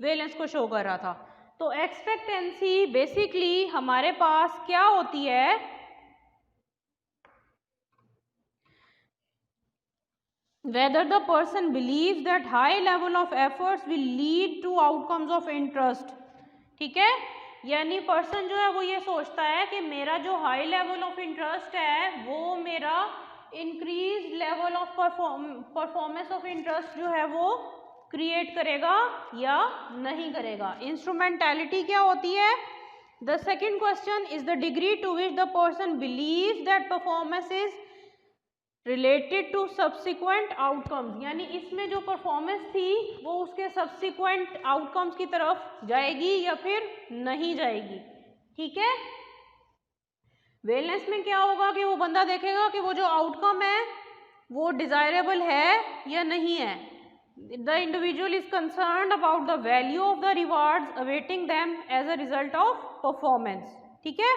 Speaker 1: वेलेंस को शो कर रहा था। तो एक्सपेक्टेंसी बेसिकली हमारे पास क्या होती है, whether the person believes that high level of efforts will lead to outcomes of interest। ठीक है, यानी पर्सन जो है वो ये सोचता है कि मेरा जो हाई लेवल ऑफ इंटरेस्ट है वो मेरा increase level of performance of interest जो है वो क्रिएट करेगा या नहीं करेगा। इंस्ट्रूमेंटैलिटी क्या होती है, the second question is the degree to which the person believe that performance is related to subsequent outcomes, यानी इसमें जो परफॉर्मेंस थी वो उसके सब्सिक्वेंट आउटकम्स की तरफ जाएगी या फिर नहीं जाएगी। ठीक है, वेलनेस में क्या होगा कि वो बंदा देखेगा कि वो जो आउटकम है वो डिजायरेबल है या नहीं है। The individual is concerned about the value of the rewards awaiting them as a result of performance. ठीक है,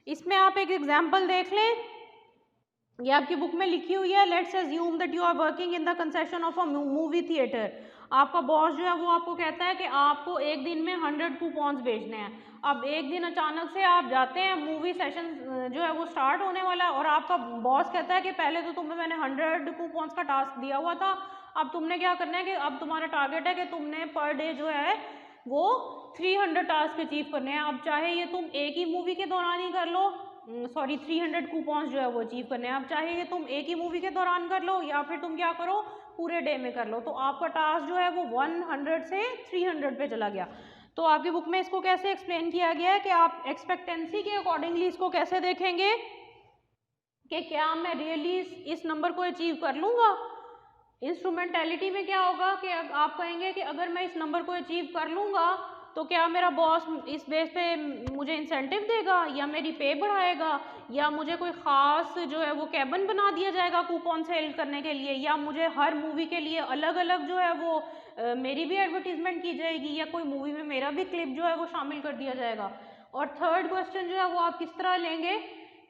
Speaker 1: इसमें आप एक एग्जाम्पल देख लें, ये आपकी बुक में लिखी हुई है। Let's assume that you are working in the concession of a movie theatre. आपका बॉस जो है वो आपको कहता है कि आपको एक दिन में 100 कूपन्स बेचने हैं। अब एक दिन अचानक से आप जाते हैं, मूवी सेशन जो है वो स्टार्ट होने वाला है और आपका बॉस कहता है कि पहले तो तुम्हें मैंने 100 कूपन्स का टास्क दिया हुआ था, अब तुमने क्या करना है कि अब तुम्हारा टारगेट है कि तुमने पर डे जो है वो 300 टास्क अचीव करने हैं। अब चाहे ये तुम एक ही मूवी के दौरान ही कर लो, सॉरी 300 कूपन्स जो है वो अचीव करने हैं। अब चाहे ये तुम एक ही मूवी के दौरान कर लो या फिर तुम क्या करो पूरे डे में कर लो, तो आपका टास्क जो है वो 100 से 300 पे चला गया। तो आपकी बुक में इसको कैसे एक्सप्लेन किया गया है कि आप एक्सपेक्टेंसी के अकॉर्डिंगली इसको कैसे देखेंगे कि क्या मैं रियली इस नंबर को अचीव कर लूँगा। इंस्ट्रूमेंटेलिटी में क्या होगा कि आप कहेंगे कि अगर मैं इस नंबर को अचीव कर लूँगा तो क्या मेरा बॉस इस बेस पे मुझे इंसेंटिव देगा या मेरी पे बढ़ाएगा या मुझे कोई ख़ास जो है वो कैबिन बना दिया जाएगा कूपन सेल करने के लिए, या मुझे हर मूवी के लिए अलग अलग जो है वो मेरी भी एडवर्टीजमेंट की जाएगी, या कोई मूवी में मेरा भी क्लिप जो है वो शामिल कर दिया जाएगा। और थर्ड क्वेश्चन जो है वो आप किस तरह लेंगे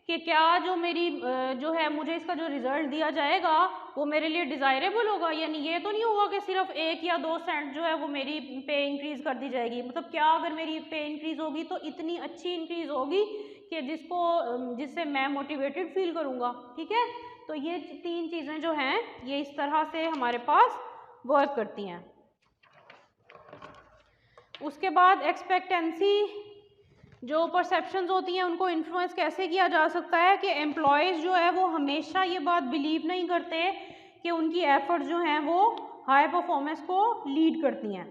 Speaker 1: कि क्या जो मेरी जो है मुझे इसका जो रिज़ल्ट दिया जाएगा वो मेरे लिए डिज़ायरेबल होगा, यानी ये तो नहीं होगा कि सिर्फ 1 या 2 सेंट जो है वो मेरी पे इंक्रीज़ कर दी जाएगी। मतलब क्या अगर मेरी पे इंक्रीज़ होगी तो इतनी अच्छी इंक्रीज़ होगी कि जिससे मैं मोटिवेटेड फील करूँगा। ठीक है, तो ये 3 चीज़ें जो हैं ये इस तरह से हमारे पास वर्क करती हैं। उसके बाद एक्सपेक्टेंसी जो परसेप्शंस होती हैं उनको इन्फ्लुएंस कैसे किया जा सकता है कि एम्प्लॉयज़ जो है वो हमेशा ये बात बिलीव नहीं करते कि उनकी एफर्ट्स जो हैं वो हाई परफॉर्मेंस को लीड करती हैं।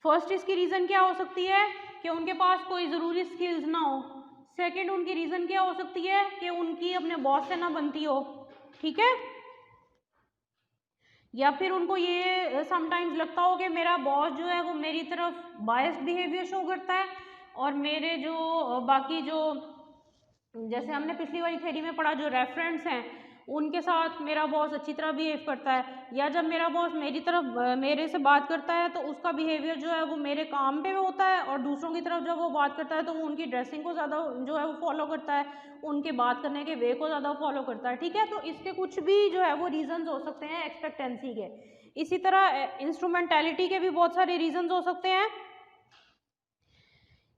Speaker 1: फर्स्ट इसकी रीज़न क्या हो सकती है कि उनके पास कोई ज़रूरी स्किल्स ना हो। सेकंड उनकी रीज़न क्या हो सकती है कि उनकी अपने बॉस से ना बनती हो। ठीक है, या फिर उनको ये समटाइम्स लगता हो कि मेरा बॉस जो है वो मेरी तरफ बायस्ड बिहेवियर शो करता है और मेरे जो बाकी जो जैसे हमने पिछली वाली थ्योरी में पढ़ा जो रेफरेंट्स हैं उनके साथ मेरा बॉस अच्छी तरह बिहेव करता है, या जब मेरा बॉस मेरे से बात करता है तो उसका बिहेवियर जो है वो मेरे काम पे होता है और दूसरों की तरफ जब वो बात करता है तो वो उनकी ड्रेसिंग को ज़्यादा जो है वो फॉलो करता है, उनके बात करने के वे को ज़्यादा फॉलो करता है। ठीक है, तो इसके कुछ भी जो है वो रीजंस हो सकते हैं एक्सपेक्टेंसी के। इसी तरह इंस्ट्रूमेंटेलिटी के भी बहुत सारे रीजंस हो सकते हैं।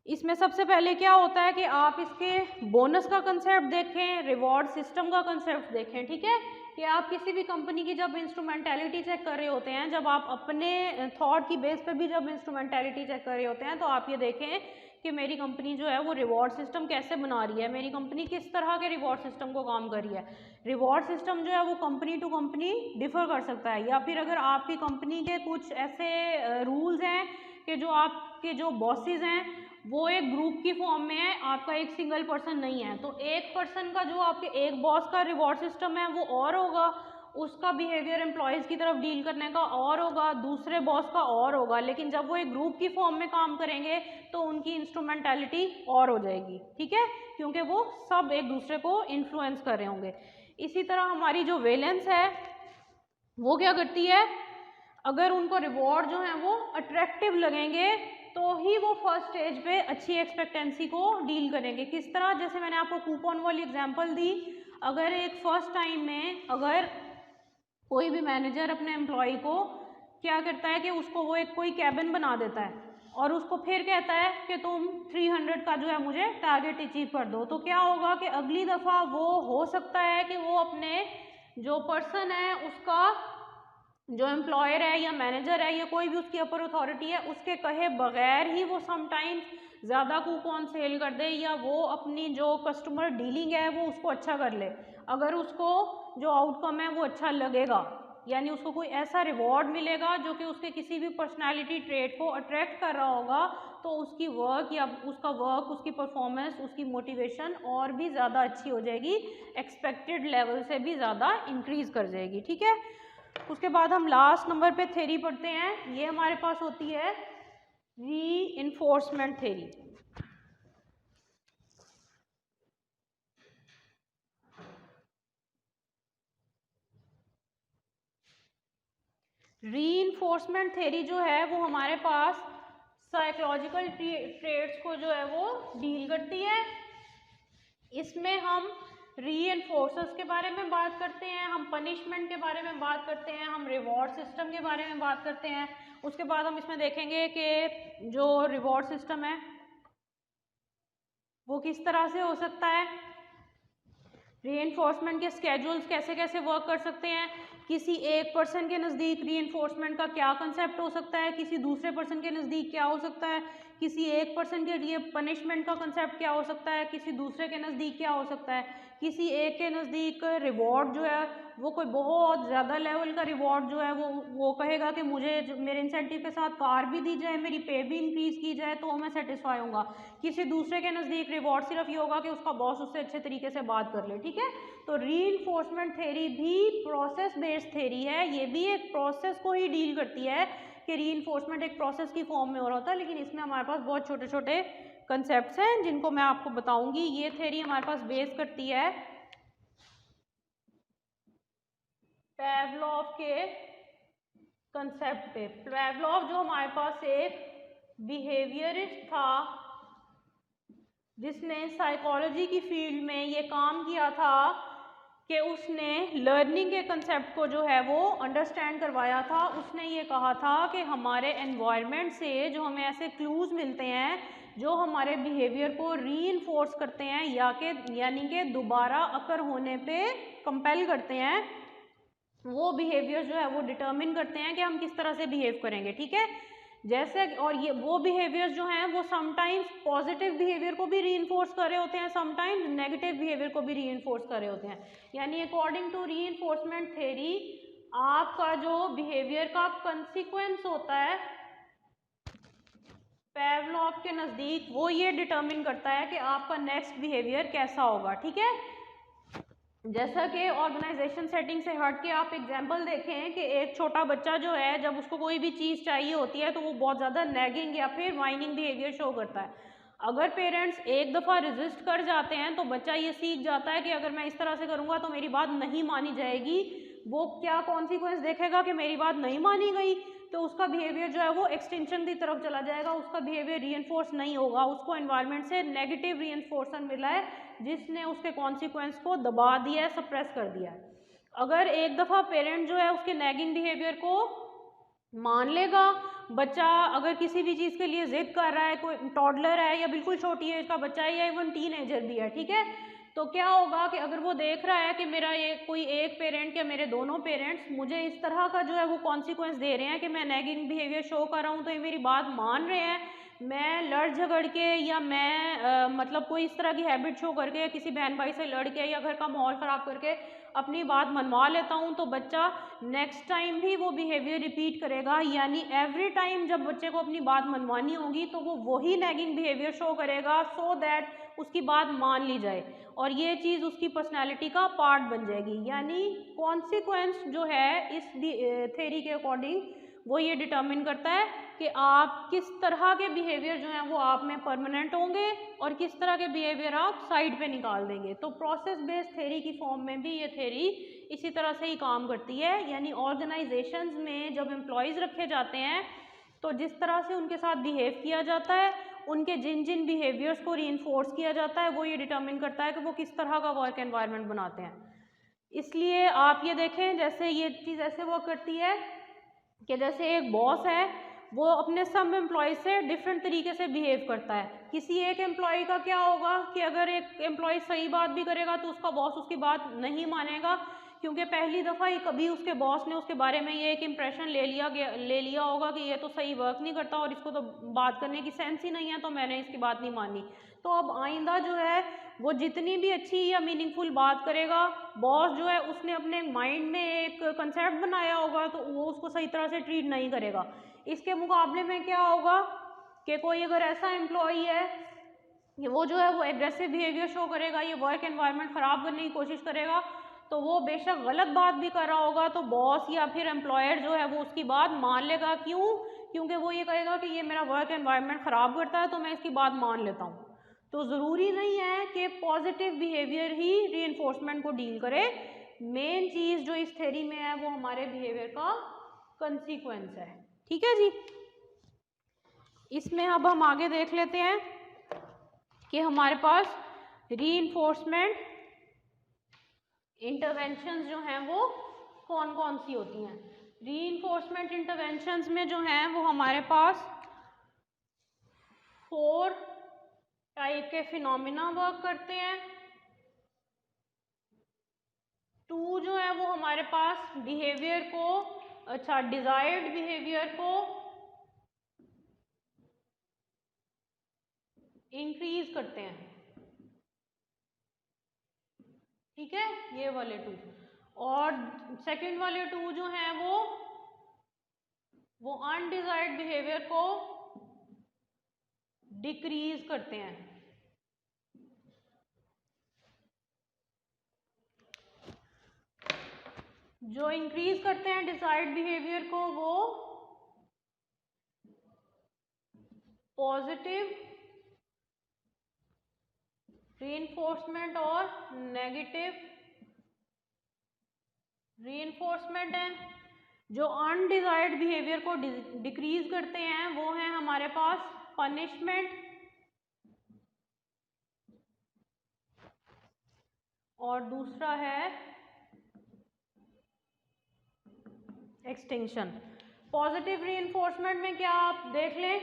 Speaker 1: इसमें सबसे पहले क्या होता है कि आप इसके बोनस का कंसेप्ट देखें, रिवॉर्ड सिस्टम का कंसेप्ट देखें। ठीक है, कि आप किसी भी कंपनी की जब इंस्ट्रूमेंटेलिटी चेक कर रहे होते हैं, जब आप अपने थॉट की बेस पे भी जब इंस्ट्रूमेंटेलिटी चेक कर रहे होते हैं तो आप ये देखें कि मेरी कंपनी जो है वो रिवॉर्ड सिस्टम कैसे बना रही है, मेरी कंपनी किस तरह के रिवॉर्ड सिस्टम को काम कर रही है। रिवॉर्ड सिस्टम जो है वो कंपनी टू कंपनी डिफर कर सकता है, या फिर अगर आपकी कंपनी के कुछ ऐसे रूल्स हैं कि जो आपके जो बॉसेस हैं वो एक ग्रुप की फॉर्म में है, आपका एक सिंगल पर्सन नहीं है, तो एक पर्सन का जो आपके एक बॉस का रिवॉर्ड सिस्टम है वो और होगा, उसका बिहेवियर एम्प्लॉयज़ की तरफ डील करने का और होगा, दूसरे बॉस का और होगा। लेकिन जब वो एक ग्रुप की फॉर्म में काम करेंगे तो उनकी इंस्ट्रूमेंटेलिटी और हो जाएगी। ठीक है, क्योंकि वो सब एक दूसरे को इन्फ्लुएंस कर रहे होंगे। इसी तरह हमारी जो वेलेंस है वो क्या करती है, अगर उनको रिवॉर्ड जो है वो अट्रैक्टिव लगेंगे तो ही वो फर्स्ट स्टेज पे अच्छी एक्सपेक्टेंसी को डील करेंगे। किस तरह, जैसे मैंने आपको कूपन वाली एग्जांपल दी, अगर एक फर्स्ट टाइम में अगर कोई भी मैनेजर अपने एम्प्लॉय को क्या करता है कि उसको वो एक कोई कैबिन बना देता है और उसको फिर कहता है कि तुम 300 का जो है मुझे टारगेट अचीव कर दो, तो क्या होगा कि अगली दफ़ा वो हो सकता है कि वो अपने जो पर्सन है उसका जो एम्प्लॉयर है या मैनेजर है या कोई भी उसकी अपर अथॉरिटी है उसके कहे बगैर ही वो समटाइम्स ज़्यादा कूपन सेल कर दे, या वो अपनी जो कस्टमर डीलिंग है वो उसको अच्छा कर ले, अगर उसको जो आउटकम है वो अच्छा लगेगा, यानी उसको कोई ऐसा रिवॉर्ड मिलेगा जो कि उसके किसी भी पर्सनालिटी ट्रेट को अट्रैक्ट कर रहा होगा, तो उसकी वर्क या उसका वर्क, उसकी परफॉर्मेंस, उसकी मोटिवेशन और भी ज़्यादा अच्छी हो जाएगी, एक्सपेक्टेड लेवल से भी ज़्यादा इंक्रीज़ कर जाएगी। ठीक है, उसके बाद हम लास्ट नंबर पे थ्योरी पढ़ते हैं, ये हमारे पास होती है रीइंफोर्समेंट थ्योरी। रीइंफोर्समेंट थ्योरी जो है वो हमारे पास साइकोलॉजिकल ट्रेट्स को जो है वो डील करती है। इसमें हम रीइंफोर्सर्स के बारे में बात करते हैं, हम पनिशमेंट के बारे में बात करते हैं, हम रिवॉर्ड सिस्टम के बारे में बात करते हैं। उसके बाद हम इसमें देखेंगे कि जो रिवॉर्ड सिस्टम है वो किस तरह से हो सकता है, रीइंफोर्समेंट के स्केड्यूल्स कैसे कैसे वर्क कर सकते हैं, किसी एक पर्सन के नज़दीक रीइंफोर्समेंट का क्या कंसेप्ट हो सकता है, किसी दूसरे पर्सन के नज़दीक क्या हो सकता है, किसी एक पर्सन के लिए पनिशमेंट का कंसेप्ट क्या हो सकता है, किसी दूसरे के नज़दीक क्या हो सकता है, किसी एक के नज़दीक रिवॉर्ड जो है वो कोई बहुत ज़्यादा लेवल का रिवॉर्ड जो है वो कहेगा कि मुझे मेरे इंसेंटिव के साथ कार भी दी जाए, मेरी पे भी इंक्रीज़ की जाए तो मैं सेटिस्फाई होऊंगा। किसी दूसरे के नज़दीक रिवॉर्ड सिर्फ ये होगा कि उसका बॉस उससे अच्छे तरीके से बात कर ले, ठीक है। तो रीइंफोर्समेंट थ्योरी भी प्रोसेस बेस्ड थ्योरी है, ये भी एक प्रोसेस को ही डील करती है कि रीइंफोर्समेंट एक प्रोसेस की फॉर्म में हो रहा होता है, लेकिन इसमें हमारे पास बहुत छोटे छोटे कंसेप्ट्स हैं जिनको मैं आपको बताऊंगी। ये थ्योरी हमारे पास बेस करती है पैवलोव के कंसेप्ट पे। पैवलोव जो हमारे पास एक बिहेवियरिस्ट था जिसने साइकोलॉजी की फील्ड में ये काम किया था कि उसने लर्निंग के कंसेप्ट को जो है वो अंडरस्टैंड करवाया था। उसने ये कहा था कि हमारे एनवायरनमेंट से जो हमें ऐसे क्लूज मिलते हैं जो हमारे बिहेवियर को रीइंफोर्स करते हैं यानी कि दोबारा अकर होने पे कंपेल करते हैं, वो बिहेवियर जो है वो डिटर्मिन करते हैं कि हम किस तरह से बिहेव करेंगे, ठीक है। जैसे और ये वो बिहेवियर जो हैं वो समटाइम्स पॉजिटिव बिहेवियर को भी रीइंफोर्स कर रहे होते हैं, समटाइम्स नेगेटिव बिहेवियर को भी रीइंफोर्स कर रहे होते हैं। यानी अकॉर्डिंग टू रीइंफोर्समेंट थ्योरी आपका जो बिहेवियर का कंसिक्वेंस होता है पैवलोव के नज़दीक वो ये डिटर्मिन करता है कि आपका नेक्स्ट बिहेवियर कैसा होगा, ठीक है। जैसा कि ऑर्गेनाइजेशन सेटिंग से हट के आप एग्जांपल देखें कि एक छोटा बच्चा जो है जब उसको कोई भी चीज़ चाहिए होती है तो वो बहुत ज़्यादा नैगिंग या फिर वाइनिंग बिहेवियर शो करता है। अगर पेरेंट्स एक दफ़ा रेजिस्ट कर जाते हैं तो बच्चा ये सीख जाता है कि अगर मैं इस तरह से करूँगा तो मेरी बात नहीं मानी जाएगी। वो क्या कॉन्सिक्वेंस देखेगा कि मेरी बात नहीं मानी गई, तो उसका बिहेवियर जो है वो एक्सटेंशन की तरफ चला जाएगा, उसका बिहेवियर रीइंफोर्स नहीं होगा, उसको एनवायरनमेंट से नेगेटिव रीइंफोर्समेंट मिला है जिसने उसके कॉन्सिक्वेंस को दबा दिया है, सप्रेस कर दिया है। अगर एक दफ़ा पेरेंट जो है उसके नैगिंग बिहेवियर को मान लेगा, बच्चा अगर किसी भी चीज़ के लिए जिद कर रहा है, कोई टॉडलर है या बिल्कुल छोटी एज का बच्चा है या इवन टीनेजर भी है, ठीक है, तो क्या होगा कि अगर वो देख रहा है कि मेरा कोई एक पेरेंट या मेरे दोनों पेरेंट्स मुझे इस तरह का जो है वो कॉन्सिक्वेंस दे रहे हैं कि मैं नैगिंग बिहेवियर शो कर रहा हूँ तो ये मेरी बात मान रहे हैं, मैं लड़ झगड़ के या मैं मतलब कोई इस तरह की हैबिट शो करके या किसी बहन भाई से लड़ के या घर का माहौल ख़राब करके अपनी बात मनवा लेता हूँ, तो बच्चा नेक्स्ट टाइम भी वो बिहेवियर रिपीट करेगा। यानी एवरी टाइम जब बच्चे को अपनी बात मनवानी होगी तो वो वही नैगिंग बिहेवियर शो करेगा सो दैट उसकी बात मान ली जाए और ये चीज़ उसकी पर्सनैलिटी का पार्ट बन जाएगी। यानी कॉन्सिक्वेंस जो है इस थ्योरी के अकॉर्डिंग वो ये डिटर्मिन करता है कि आप किस तरह के बिहेवियर जो हैं वो आप में परमानेंट होंगे और किस तरह के बिहेवियर आप साइड पे निकाल देंगे। तो प्रोसेस बेस्ड थ्योरी की फॉर्म में भी ये थ्योरी इसी तरह से ही काम करती है। यानी ऑर्गेनाइजेशंस में जब एम्प्लॉयज़ रखे जाते हैं तो जिस तरह से उनके साथ बिहेव किया जाता है, उनके जिन जिन बिहेवियर्स को रीइंफोर्स किया जाता है वो ये डिटर्मिन करता है कि वो किस तरह का वर्क एनवायरनमेंट बनाते हैं। इसलिए आप ये देखें जैसे ये चीज़ ऐसे वर्क करती है कि जैसे एक बॉस है वो अपने सब एम्प्लॉय से डिफरेंट तरीके से बिहेव करता है। किसी एक एम्प्लॉय का क्या होगा कि अगर एक एम्प्लॉय सही बात भी करेगा तो उसका बॉस उसकी बात नहीं मानेगा, क्योंकि पहली दफ़ा ही कभी उसके बॉस ने उसके बारे में ये एक इम्प्रेशन ले लिया होगा कि ये तो सही वर्क नहीं करता और इसको तो बात करने की सेंस ही नहीं है, तो मैंने इसकी बात नहीं मानी। तो अब आइंदा जो है वो जितनी भी अच्छी या मीनिंगफुल बात करेगा, बॉस जो है उसने अपने माइंड में एक कंसेप्ट बनाया होगा तो वो उसको सही तरह से ट्रीट नहीं करेगा। इसके मुकाबले में क्या होगा कि कोई अगर ऐसा एम्प्लॉई है ये वो जो है वो एग्रेसिव बिहेवियर शो करेगा, ये वर्क एनवायरनमेंट ख़राब करने की कोशिश करेगा, तो वो बेशक गलत बात भी कर रहा होगा तो बॉस या फिर एम्प्लॉयर जो है वो उसकी बात मान लेगा। क्यों? क्योंकि वो ये कहेगा कि ये मेरा वर्क एनवायरनमेंट ख़राब करता है तो मैं इसकी बात मान लेता हूँ। तो ज़रूरी नहीं है कि पॉजिटिव बिहेवियर ही रीइंफोर्समेंट को डील करे, मेन चीज़ जो इस थ्योरी में है वो हमारे बिहेवियर का कंसीक्वेंस है। ठीक है जी, इसमें अब हम आगे देख लेते हैं कि हमारे पास रीइंफोर्समेंट इंटरवेंशंस जो हैं वो कौन कौन सी होती हैं। रीइंफोर्समेंट इंटरवेंशंस में जो हैं वो हमारे पास 4 टाइप के फिनोमिना वर्क करते हैं। 2 जो है वो हमारे पास बिहेवियर को डिजायर्ड बिहेवियर को इंक्रीज करते हैं। ठीक है, ये वाले टू। और सेकंड वाले टू जो हैं वो अनडिजायर्ड बिहेवियर को डिक्रीज करते हैं। जो इंक्रीज करते हैं डिजायर्ड बिहेवियर को वो पॉजिटिव रीइंफोर्समेंट और नेगेटिव रीइंफोर्समेंट है। जो अनडिजायर्ड बिहेवियर को डिक्रीज करते हैं वो है हमारे पास पनिशमेंट और दूसरा है एक्सटिंक्शन। पॉजिटिव रीइंफोर्समेंट में क्या आप देख लें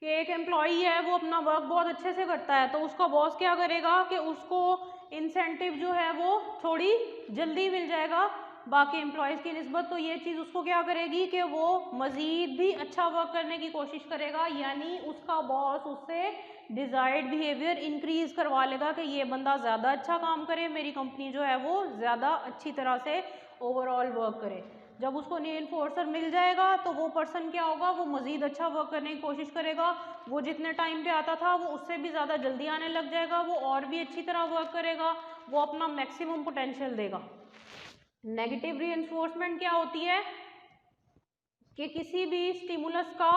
Speaker 1: कि एक एम्प्लॉई है वो अपना वर्क बहुत अच्छे से करता है, तो उसका बॉस क्या करेगा कि उसको इंसेंटिव जो है वो थोड़ी जल्दी मिल जाएगा बाकी एम्प्लॉयज़ की निस्बत। तो ये चीज़ उसको क्या करेगी कि वो मज़ीद भी अच्छा वर्क करने की कोशिश करेगा, यानी उसका बॉस उससे डिज़ायर्ड बिहेवियर इंक्रीज़ करवा लेगा कि ये बंदा ज़्यादा अच्छा काम करे, मेरी कंपनी जो है वो ज़्यादा अच्छी तरह से ओवरऑल वर्क करे। जब उसको रीइंफोर्सर मिल जाएगा तो वो पर्सन क्या होगा, वो मज़ीद अच्छा वर्क करने की कोशिश करेगा, वो जितने टाइम पे आता था वो उससे भी ज़्यादा जल्दी आने लग जाएगा, वो और भी अच्छी तरह वर्क करेगा, वो अपना मैक्सिमम पोटेंशियल देगा। नेगेटिव रीइंफोर्समेंट क्या होती है कि किसी भी स्टिमुलस का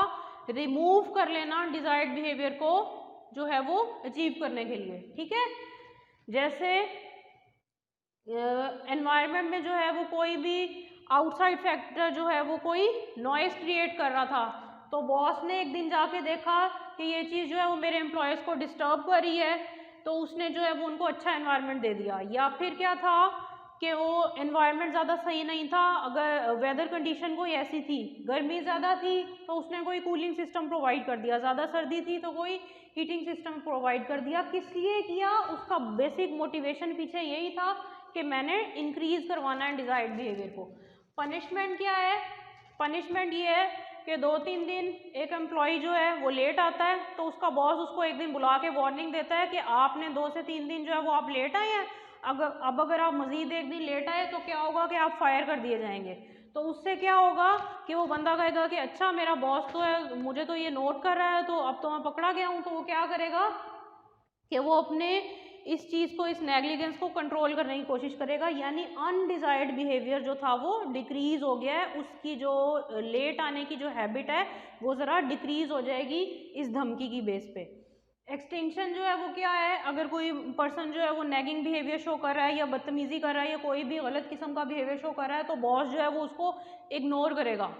Speaker 1: रिमूव कर लेना डिजायर्ड बिहेवियर को जो है वो अचीव करने के लिए। ठीक है, जैसे एनवायरनमेंट में जो है वो कोई भी आउटसाइड फैक्टर जो है वो कोई नॉइस क्रिएट कर रहा था, तो बॉस ने एक दिन जाके देखा कि ये चीज़ जो है वो मेरे एम्प्लॉयज़ को डिस्टर्ब कर रही है, तो उसने जो है वो उनको अच्छा एनवायरनमेंट दे दिया। या फिर क्या था कि वो एनवायरनमेंट ज़्यादा सही नहीं था, अगर वेदर कंडीशन कोई ऐसी थी, गर्मी ज़्यादा थी तो उसने कोई कूलिंग सिस्टम प्रोवाइड कर दिया, ज़्यादा सर्दी थी तो कोई हीटिंग सिस्टम प्रोवाइड कर दिया। किस लिए किया, उसका बेसिक मोटिवेशन पीछे यही था कि मैंने इंक्रीज करवाना है डिजायर्ड बिहेवियर को। पनिशमेंट क्या है, पनिशमेंट ये है कि 2-3 दिन एक एम्प्लॉय जो है वो लेट आता है, तो उसका बॉस उसको एक दिन बुला के वार्निंग देता है कि आपने 2 से 3 दिन जो है वो आप लेट आए हैं, अगर आप मजीद एक दिन लेट आए तो क्या होगा कि आप फायर कर दिए जाएंगे। तो उससे क्या होगा कि वो बंदा कहेगा कि अच्छा मेरा बॉस तो है, मुझे तो ये नोट कर रहा है, तो अब तो मैं पकड़ा गया हूँ, तो वो क्या करेगा कि वो अपने इस चीज़ को, इस नेग्लिजेंस को कंट्रोल करने की कोशिश करेगा, यानी अनडिजायर्ड बिहेवियर जो था वो डिक्रीज हो गया है, उसकी जो लेट आने की जो हैबिट है वो ज़रा डिक्रीज हो जाएगी इस धमकी की बेस पे। एक्सटिंक्शन जो है वो क्या है, अगर कोई पर्सन जो है वो नैगिंग बिहेवियर शो कर रहा है या बदतमीजी कर रहा है या कोई भी गलत किस्म का बिहेवियर शो कर रहा है, तो बॉस जो है वो उसको इग्नोर करेगा,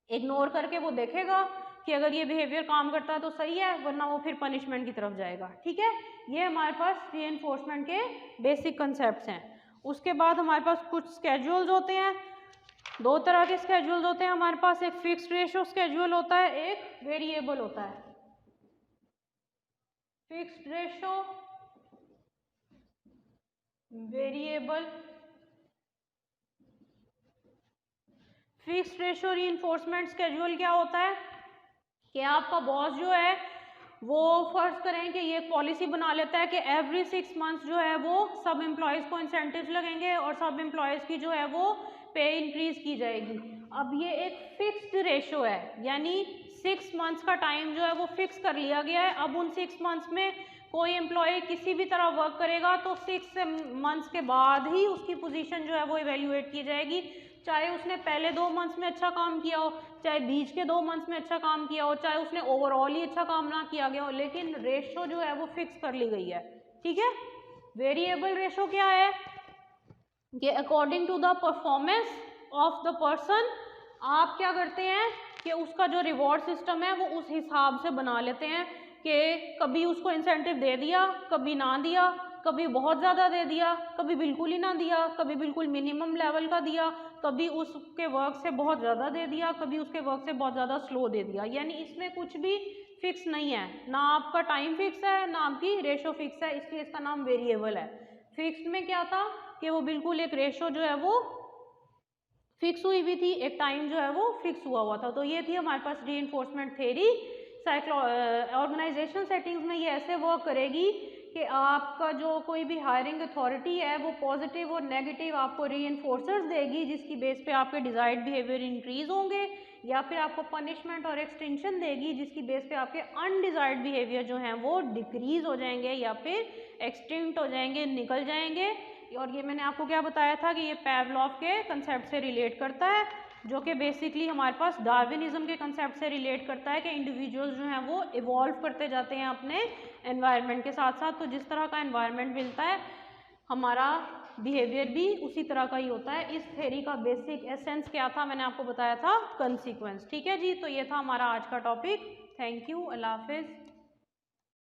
Speaker 1: इग्नोर करके वो देखेगा कि अगर ये बिहेवियर काम करता है तो सही है, वरना वो फिर पनिशमेंट की तरफ जाएगा। ठीक है, ये हमारे पास रीइंफोर्समेंट के बेसिक कंसेप्ट्स हैं। उसके बाद हमारे पास कुछ स्केड्यूल्स होते हैं, 2 तरह के स्केड्यूल्स होते हैं हमारे पास, एक फिक्स्ड रेशियो स्केड्यूल होता है, एक वेरिएबल होता है। Fixed ratio, variable. Fixed ratio reinforcement schedule क्या होता है कि आपका बॉस जो है वो फर्ज करें कि ये पॉलिसी बना लेता है कि एवरी 6 मंथ्स जो है वो सब एम्प्लॉयज़ को इंसेंटिव्स लगेंगे और सब एम्प्लॉयज़ की जो है वो पे इंक्रीज की जाएगी। अब ये एक फिक्स्ड रेशो है, यानी 6 मंथ्स का टाइम जो है वो फिक्स कर लिया गया है। अब उन 6 मंथ्स में कोई एम्प्लॉय किसी भी तरह वर्क करेगा तो 6 मंथ्स के बाद ही उसकी पोजीशन जो है वो इवेल्युएट की जाएगी, चाहे उसने पहले 2 मंथ्स में अच्छा काम किया हो, चाहे बीच के 2 मंथ्स में अच्छा काम किया हो, चाहे उसने ओवरऑल ही अच्छा काम ना किया गया हो, लेकिन रेशो जो है वो फिक्स कर ली गई है। ठीक है, वेरिएबल रेशो क्या है कि according to the performance of the person आप क्या करते हैं कि उसका जो रिवॉर्ड सिस्टम है वो उस हिसाब से बना लेते हैं कि कभी उसको इंसेंटिव दे दिया, कभी ना दिया, कभी बहुत ज़्यादा दे दिया, कभी बिल्कुल ही ना दिया, कभी बिल्कुल मिनिमम लेवल का दिया, कभी उसके वर्क से बहुत ज़्यादा दे दिया, कभी उसके वर्क से बहुत ज़्यादा स्लो दे दिया। यानी इसमें कुछ भी फिक्स नहीं है, ना आपका टाइम फिक्स है ना आपकी रेशो फिक्स है, इसलिए इसका नाम वेरिएबल है। फिक्स्ड में क्या था कि वो बिल्कुल एक रेशो जो है वो फिक्स हुई हुई थी, एक टाइम जो है वो फिक्स हुआ था। तो ये थी हमारे पास रीइंफोर्समेंट थ्योरी। ऑर्गेनाइजेशन सेटिंग्स में ये ऐसे वर्क करेगी कि आपका जो कोई भी हायरिंग अथॉरिटी है वो पॉजिटिव और नेगेटिव आपको रीइंफोर्सर्स देगी, जिसकी बेस पे आपके डिज़ायर्ड बिहेवियर इंक्रीज होंगे, या फिर आपको पनिशमेंट और एक्सटेंशन देगी जिसकी बेस पे आपके अनडिज़ायर्ड बिहेवियर जो हैं वो डिक्रीज हो जाएंगे या फिर एक्सटिंक्ट हो जाएंगे, निकल जाएंगे। और ये मैंने आपको क्या बताया था कि ये पावलोव के कंसेप्ट से रिलेट करता है, जो कि बेसिकली हमारे पास डार्विनिज्म के कंसेप्ट से रिलेट करता है कि इंडिविजुअल्स जो हैं वो इवॉल्व करते जाते हैं अपने एनवायरनमेंट के साथ साथ। तो जिस तरह का एनवायरनमेंट मिलता है हमारा बिहेवियर भी उसी तरह का ही होता है। इस थ्योरी का बेसिक एसेंस क्या था, मैंने आपको बताया था कंसीक्वेंस। ठीक है जी, तो ये था हमारा आज का टॉपिक। थैंक यू, अल्लाह हाफिज़।